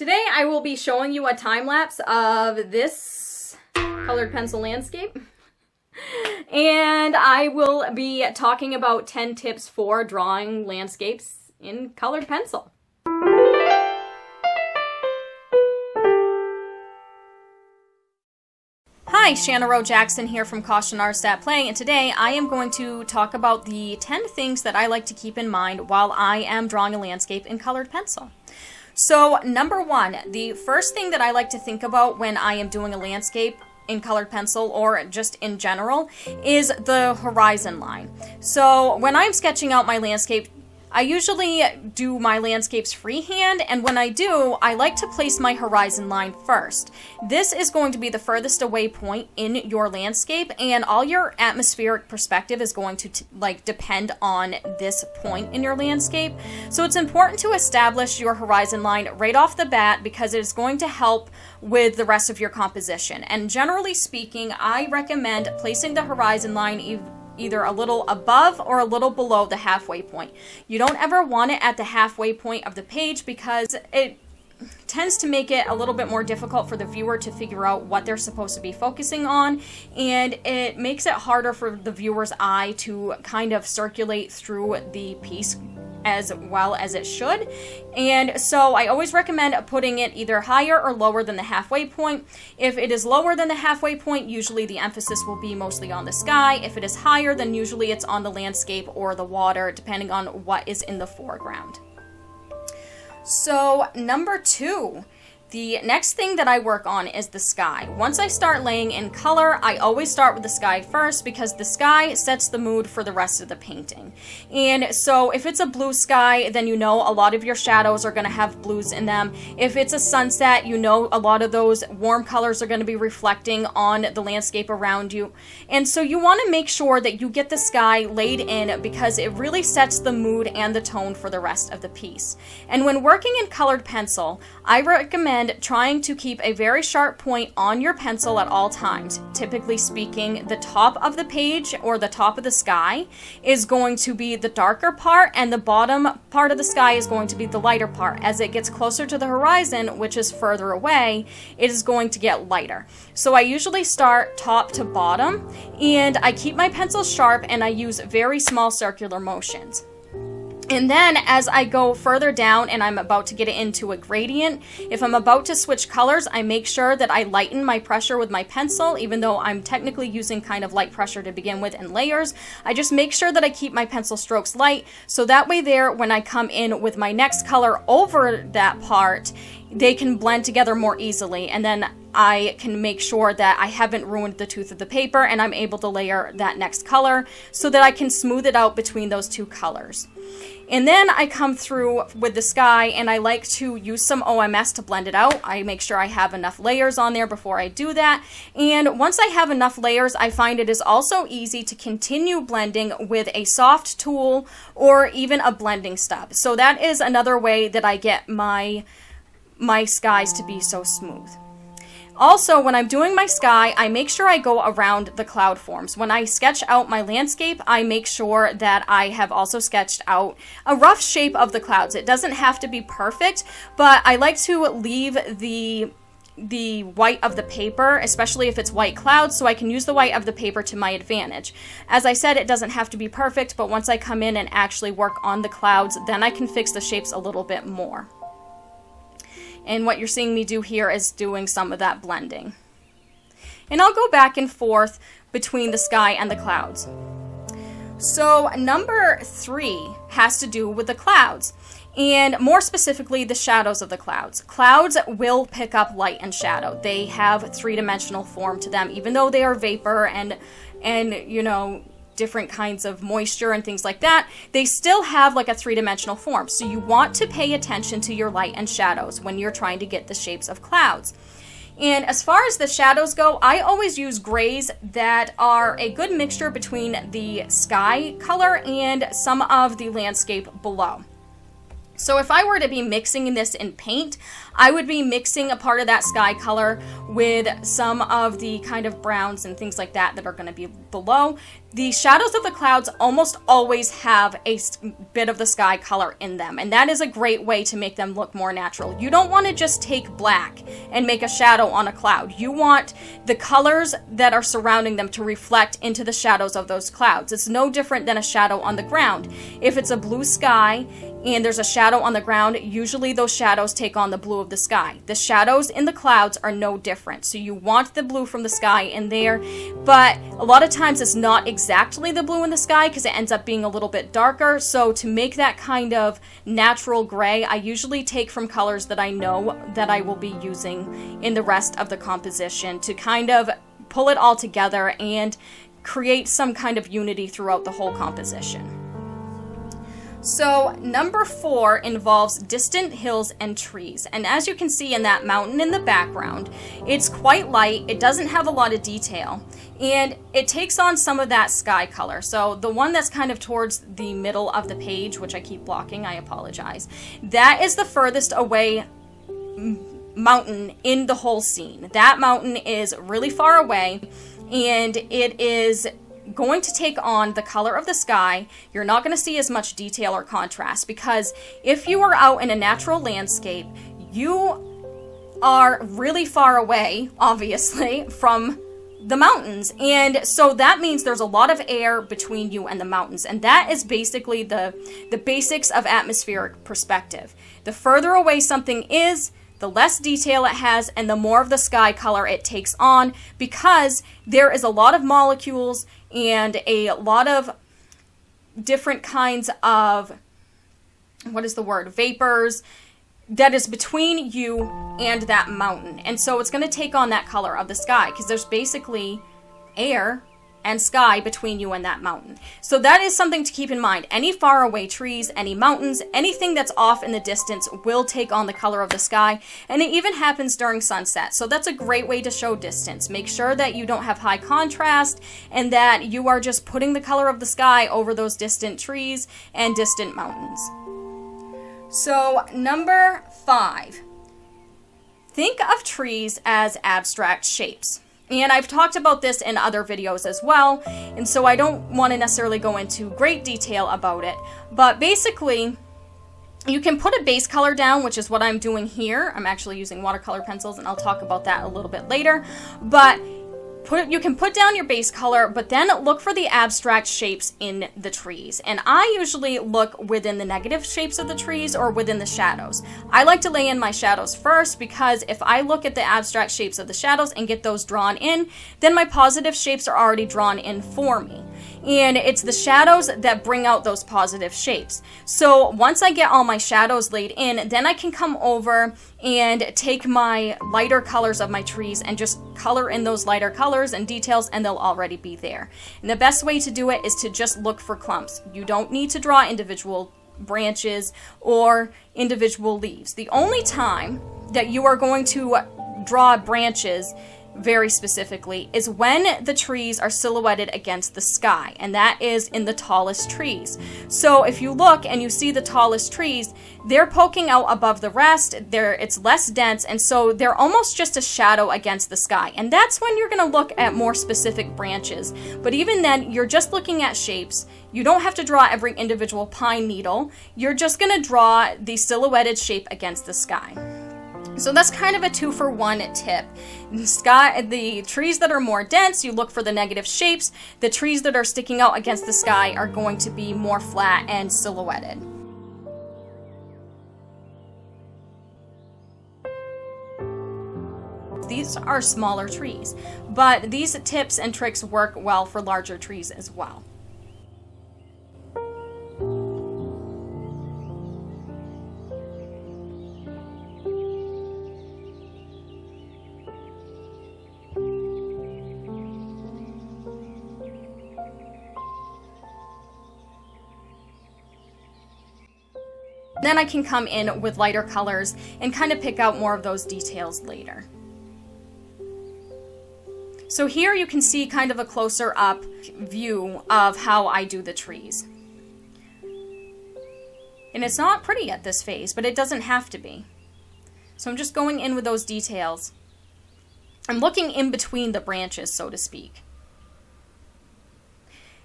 Today I will be showing you a time lapse of this colored pencil landscape. And I will be talking about 10 tips for drawing landscapes in colored pencil. Hi, Shanna Rowe Jackson here from Caution Artists at Play, and today I am going to talk about the 10 things that I like to keep in mind while I am drawing a landscape in colored pencil. So, number one, the first thing that I like to think about when I am doing a landscape in colored pencil or just in general is the horizon line. So, when I'm sketching out my landscape, I usually do my landscapes freehand, and when I do, I like to place my horizon line first. This is going to be the furthest away point in your landscape, and all your atmospheric perspective is going to depend on this point in your landscape. So it's important to establish your horizon line right off the bat because it is going to help with the rest of your composition. And generally speaking, I recommend placing the horizon line either a little above or a little below the halfway point. You don't ever want it at the halfway point of the page because it tends to make it a little bit more difficult for the viewer to figure out what they're supposed to be focusing on, and it makes it harder for the viewer's eye to kind of circulate through the piece as well as it should. And so I always recommend putting it either higher or lower than the halfway point. If it is lower than the halfway point, usually the emphasis will be mostly on the sky. If it is higher, then usually it's on the landscape or the water, depending on what is in the foreground. So, number two, the next thing that I work on is the sky. Once I start laying in color, I always start with the sky first because the sky sets the mood for the rest of the painting. And so if it's a blue sky, then you know a lot of your shadows are going to have blues in them. If it's a sunset, you know a lot of those warm colors are going to be reflecting on the landscape around you. And so you want to make sure that you get the sky laid in because it really sets the mood and the tone for the rest of the piece. And when working in colored pencil, I recommend trying to keep a very sharp point on your pencil at all times. Typically speaking, the top of the page or the top of the sky is going to be the darker part, and the bottom part of the sky is going to be the lighter part. As it gets closer to the horizon, which is further away, it is going to get lighter. So I usually start top to bottom, and I keep my pencil sharp and I use very small circular motions. And then as I go further down and I'm about to get it into a gradient, if I'm about to switch colors, I make sure that I lighten my pressure with my pencil, even though I'm technically using kind of light pressure to begin with in layers. I just make sure that I keep my pencil strokes light, so that way there, when I come in with my next color over that part, they can blend together more easily, and then I can make sure that I haven't ruined the tooth of the paper and I'm able to layer that next color so that I can smooth it out between those two colors. And then I come through with the sky and I like to use some OMS to blend it out. I make sure I have enough layers on there before I do that. And once I have enough layers, I find it is also easy to continue blending with a soft tool or even a blending stub. So that is another way that I get my skies to be so smooth. Also, when I'm doing my sky, I make sure I go around the cloud forms. When I sketch out my landscape, I make sure that I have also sketched out a rough shape of the clouds. It doesn't have to be perfect, but I like to leave the white of the paper, especially if it's white clouds, so I can use the white of the paper to my advantage. As I said, it doesn't have to be perfect, but once I come in and actually work on the clouds, then I can fix the shapes a little bit more. And what you're seeing me do here is doing some of that blending. And I'll go back and forth between the sky and the clouds. So number three has to do with the clouds, and more specifically the shadows of the clouds. Clouds will pick up light and shadow. They have three-dimensional form to them, even though they are vapor and you know, different kinds of moisture and things like that, they still have like a three-dimensional form. So you want to pay attention to your light and shadows when you're trying to get the shapes of clouds. And as far as the shadows go, I always use grays that are a good mixture between the sky color and some of the landscape below. So if I were to be mixing this in paint, I would be mixing a part of that sky color with some of the kind of browns and things like that that are going to be below. the shadows of the clouds almost always have a bit of the sky color in them, and that is a great way to make them look more natural. You don't want to just take black and make a shadow on a cloud. You want the colors that are surrounding them to reflect into the shadows of those clouds. It's no different than a shadow on the ground. If it's a blue sky and there's a shadow on the ground, usually those shadows take on the blue of the sky. The shadows in the clouds are no different. So you want the blue from the sky in there, but a lot of times it's not exactly the blue in the sky because it ends up being a little bit darker. So to make that kind of natural gray, I usually take from colors that I know that I will be using in the rest of the composition to kind of pull it all together and create some kind of unity throughout the whole composition. So number 4 involves distant hills and trees. And as you can see in that mountain in the background, it's quite light, it doesn't have a lot of detail, and it takes on some of that sky color. So the one that's kind of towards the middle of the page, which I keep blocking, I apologize, that is the furthest away mountain in the whole scene. That mountain is really far away, and it is going to take on the color of the sky. You're not going to see as much detail or contrast, because if you are out in a natural landscape, you are really far away, obviously, from the mountains, and so that means there's a lot of air between you and the mountains, and that is basically the basics of atmospheric perspective. The further away something is, the less detail it has, and the more of the sky color it takes on, because there is a lot of molecules and a lot of different kinds of, vapors that is between you and that mountain. And so it's going to take on that color of the sky, because there's basically air and sky between you and that mountain. So that is something to keep in mind. Any faraway trees, any mountains, anything that's off in the distance will take on the color of the sky, and it even happens during sunset. So that's a great way to show distance. Make sure that you don't have high contrast and that you are just putting the color of the sky over those distant trees and distant mountains. So number 5, think of trees as abstract shapes. And I've talked about this in other videos as well, and so I don't want to necessarily go into great detail about it, but basically you can put a base color down, which is what I'm doing here. I'm actually using watercolor pencils, and I'll talk about that a little bit later, but you can put down your base color, but then look for the abstract shapes in the trees. And I usually look within the negative shapes of the trees or within the shadows. I like to lay in my shadows first, because if I look at the abstract shapes of the shadows and get those drawn in, then my positive shapes are already drawn in for me. And it's the shadows that bring out those positive shapes. So once I get all my shadows laid in, then I can come over and take my lighter colors of my trees and just color in those lighter colors and details, and they'll already be there. And the best way to do it is to just look for clumps. You don't need to draw individual branches or individual leaves. The only time that you are going to draw branches very specifically is when the trees are silhouetted against the sky, and that is in the tallest trees. So if you look and you see the tallest trees, they're poking out above the rest, it's less dense, and so they're almost just a shadow against the sky. And that's when you're going to look at more specific branches. But even then, you're just looking at shapes. You don't have to draw every individual pine needle. You're just going to draw the silhouetted shape against the sky. So that's kind of a 2-for-1 tip. The trees that are more dense, you look for the negative shapes. The trees that are sticking out against the sky are going to be more flat and silhouetted. These are smaller trees, but these tips and tricks work well for larger trees as well. Then I can come in with lighter colors and kind of pick out more of those details later. So here you can see kind of a closer up view of how I do the trees. And it's not pretty at this phase, but it doesn't have to be. So I'm just going in with those details. I'm looking in between the branches, so to speak.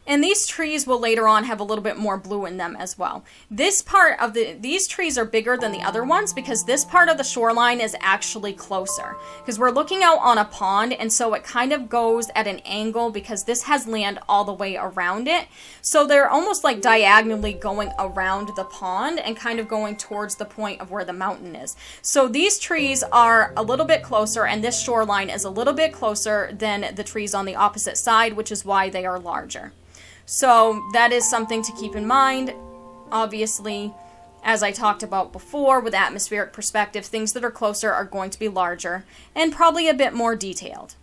And these trees will later on have a little bit more blue in them as well. This part of these trees are bigger than the other ones because this part of the shoreline is actually closer. Because we're looking out on a pond, and so it kind of goes at an angle because this has land all the way around it. So they're almost like diagonally going around the pond and kind of going towards the point of where the mountain is. So these trees are a little bit closer, and this shoreline is a little bit closer than the trees on the opposite side, which is why they are larger. So that is something to keep in mind. Obviously, as I talked about before, with atmospheric perspective, things that are closer are going to be larger and probably a bit more detailed.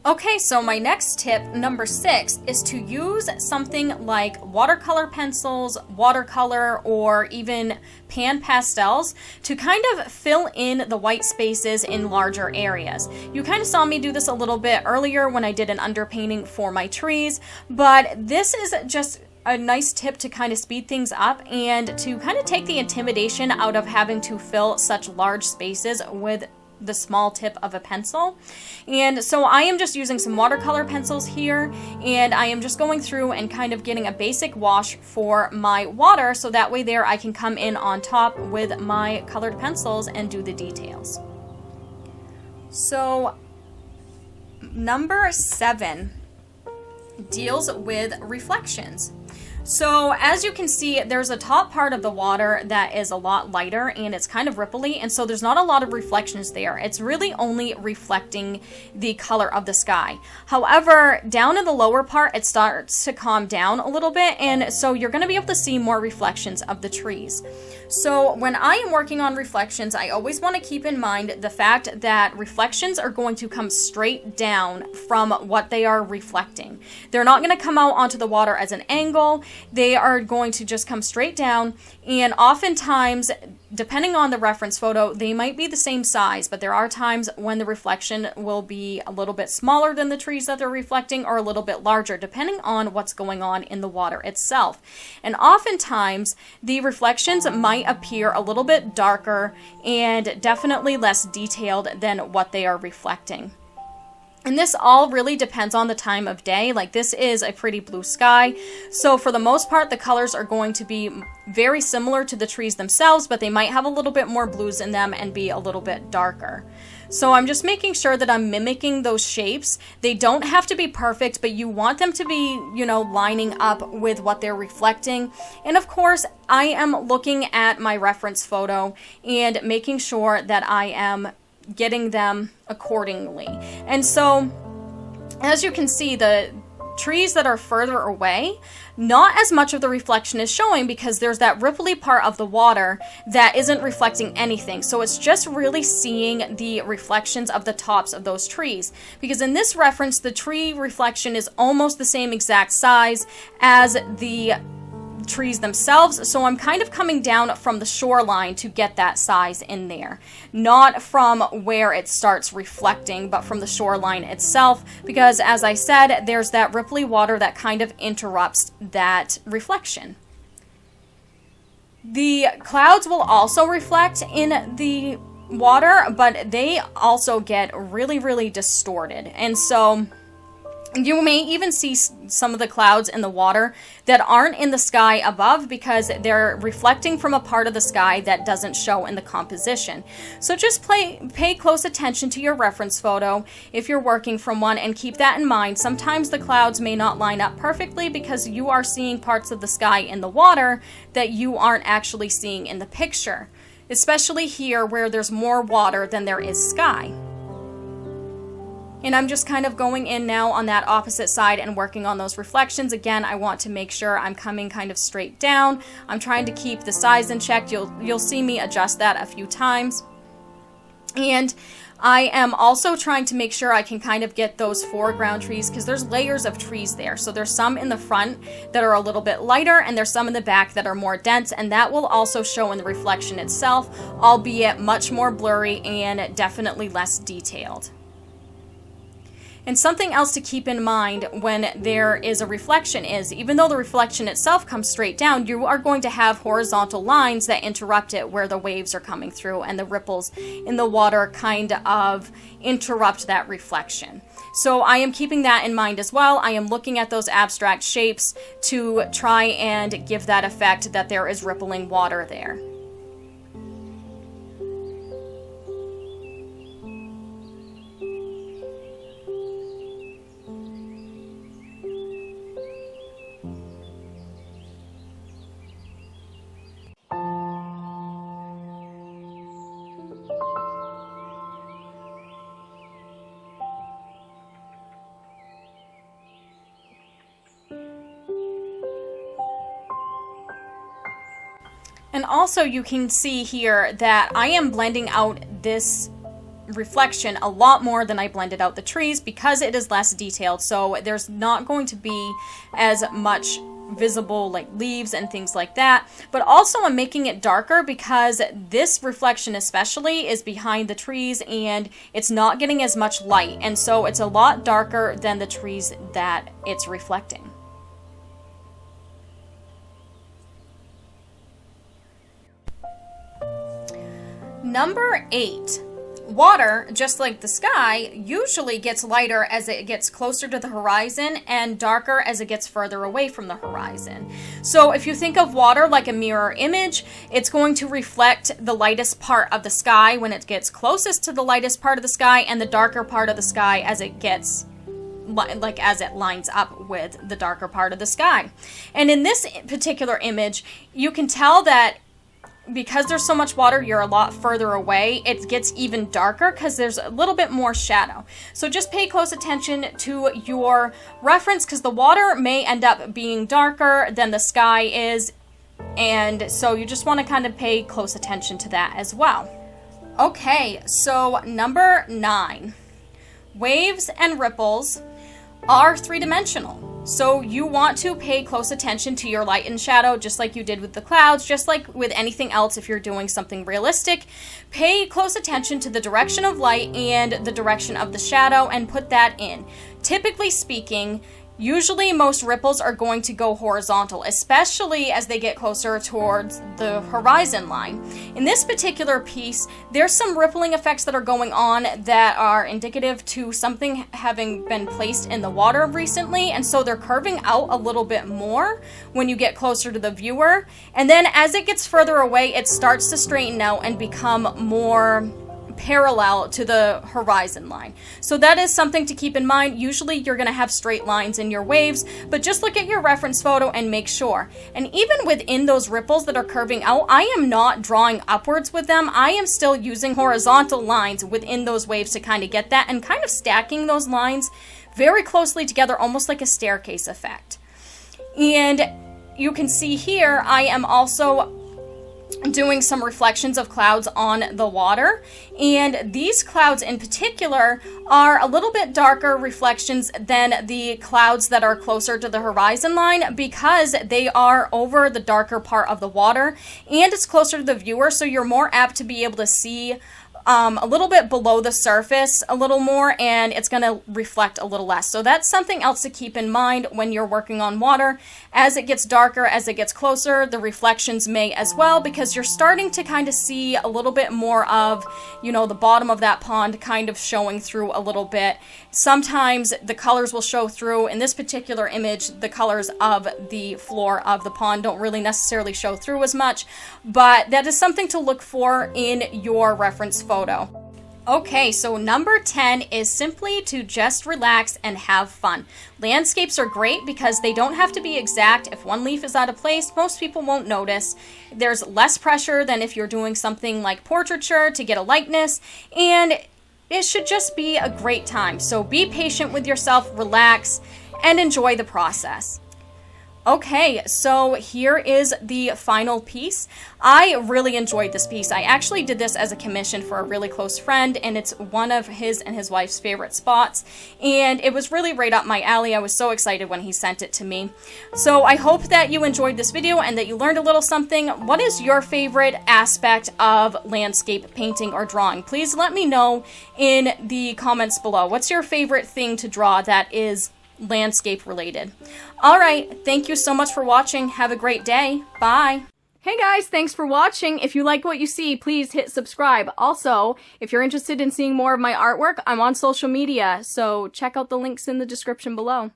Okay, so my next tip, number 6, is to use something like watercolor pencils, watercolor, or even pan pastels to kind of fill in the white spaces in larger areas. You kind of saw me do this a little bit earlier when I did an underpainting for my trees, but this is just a nice tip to kind of speed things up and to kind of take the intimidation out of having to fill such large spaces with the small tip of a pencil. And so I am just using some watercolor pencils here, and I am just going through and kind of getting a basic wash for my water, so that way there I can come in on top with my colored pencils and do the details. So number 7 deals with reflections. So as you can see, there's a top part of the water that is a lot lighter and it's kind of ripply, and so there's not a lot of reflections there. It's really only reflecting the color of the sky. However, down in the lower part, it starts to calm down a little bit, and so you're going to be able to see more reflections of the trees. So when I am working on reflections, I always want to keep in mind the fact that reflections are going to come straight down from what they are reflecting. They're not going to come out onto the water as an angle. They are going to just come straight down, and oftentimes, depending on the reference photo, they might be the same size, but there are times when the reflection will be a little bit smaller than the trees that they're reflecting, or a little bit larger, depending on what's going on in the water itself. And oftentimes, the reflections might appear a little bit darker and definitely less detailed than what they are reflecting. And this all really depends on the time of day. Like, this is a pretty blue sky, so for the most part the colors are going to be very similar to the trees themselves, but they might have a little bit more blues in them and be a little bit darker. So I'm just making sure that I'm mimicking those shapes. They don't have to be perfect, but you want them to be, lining up with what they're reflecting. And of course, I am looking at my reference photo and making sure that I am getting them accordingly. And so, as you can see, the trees that are further away, not as much of the reflection is showing because there's that ripply part of the water that isn't reflecting anything. So it's just really seeing the reflections of the tops of those trees. Because in this reference, the tree reflection is almost the same exact size as the trees themselves, so I'm kind of coming down from the shoreline to get that size in there, not from where it starts reflecting, but from the shoreline itself, because as I said, there's that ripply water that kind of interrupts that reflection. The clouds will also reflect in the water, but they also get really, really distorted, and so You may even see some of the clouds in the water that aren't in the sky above because they're reflecting from a part of the sky that doesn't show in the composition. So just pay close attention to your reference photo if you're working from one, and keep that in mind. Sometimes the clouds may not line up perfectly because you are seeing parts of the sky in the water that you aren't actually seeing in the picture, especially here where there's more water than there is sky. And I'm just kind of going in now on that opposite side and working on those reflections. Again, I want to make sure I'm coming kind of straight down. I'm trying to keep the size in check. You'll see me adjust that a few times. And I am also trying to make sure I can kind of get those foreground trees, because there's layers of trees there. So there's some in the front that are a little bit lighter, and there's some in the back that are more dense, and that will also show in the reflection itself, albeit much more blurry and definitely less detailed. And something else to keep in mind when there is a reflection is, even though the reflection itself comes straight down, you are going to have horizontal lines that interrupt it where the waves are coming through, and the ripples in the water kind of interrupt that reflection. So I am keeping that in mind as well. I am looking at those abstract shapes to try and give that effect that there is rippling water there. And also you can see here that I am blending out this reflection a lot more than I blended out the trees because it is less detailed. So there's not going to be as much visible like leaves and things like that. But also I'm making it darker because this reflection especially is behind the trees and it's not getting as much light. And so it's a lot darker than the trees that it's reflecting. Number 8. Water, just like the sky, usually gets lighter as it gets closer to the horizon and darker as it gets further away from the horizon. So if you think of water like a mirror image, it's going to reflect the lightest part of the sky when it gets closest to the lightest part of the sky, and the darker part of the sky as it gets as it lines up with the darker part of the sky. And in this particular image, you can tell that because there's so much water, you're a lot further away. It gets even darker because there's a little bit more shadow. So just pay close attention to your reference, because the water may end up being darker than the sky is. And so you just want to kind of pay close attention to that as well. Okay, so number 9. Waves and ripples are three-dimensional. So you want to pay close attention to your light and shadow, just like you did with the clouds, just like with anything else. If you're doing something realistic, pay close attention to the direction of light and the direction of the shadow and put that in. Typically speaking, usually most ripples are going to go horizontal, especially as they get closer towards the horizon line. In this particular piece, there's some rippling effects that are going on that are indicative to something having been placed in the water recently, and so they're curving out a little bit more when you get closer to the viewer. And then as it gets further away, it starts to straighten out and become more parallel to the horizon line. So that is something to keep in mind. Usually you're going to have straight lines in your waves, but just look at your reference photo and make sure. And even within those ripples that are curving out, I am not drawing upwards with them. I am still using horizontal lines within those waves to kind of get that, and kind of stacking those lines very closely together, almost like a staircase effect. And you can see here, I am also doing some reflections of clouds on the water, and these clouds in particular are a little bit darker reflections than the clouds that are closer to the horizon line, because they are over the darker part of the water and it's closer to the viewer, so you're more apt to be able to see a little bit below the surface a little more, and it's going to reflect a little less. So that's something else to keep in mind when you're working on water. As it gets darker, as it gets closer, the reflections may as well, because you're starting to kind of see a little bit more of, you know, the bottom of that pond kind of showing through a little bit. Sometimes the colors will show through. In this particular image, the colors of the floor of the pond don't really necessarily show through as much, but that is something to look for in your reference photo. Okay, so number 10 is simply to just relax and have fun. Landscapes are great because they don't have to be exact. If one leaf is out of place, most people won't notice. There's less pressure than if you're doing something like portraiture to get a likeness, and it should just be a great time. So be patient with yourself, relax, and enjoy the process. Okay, so here is the final piece. I really enjoyed this piece. I actually did this as a commission for a really close friend, and it's one of his and his wife's favorite spots, and it was really right up my alley. I was so excited when he sent it to me. So I hope that you enjoyed this video and that you learned a little something. What is your favorite aspect of landscape painting or drawing? Please let me know in the comments below. What's your favorite thing to draw that is landscape related? All right, thank you so much for watching. Have a great day. Bye. Hey guys, thanks for watching. If you like what you see, please hit subscribe. Also, if you're interested in seeing more of my artwork, I'm on social media, so check out the links in the description below.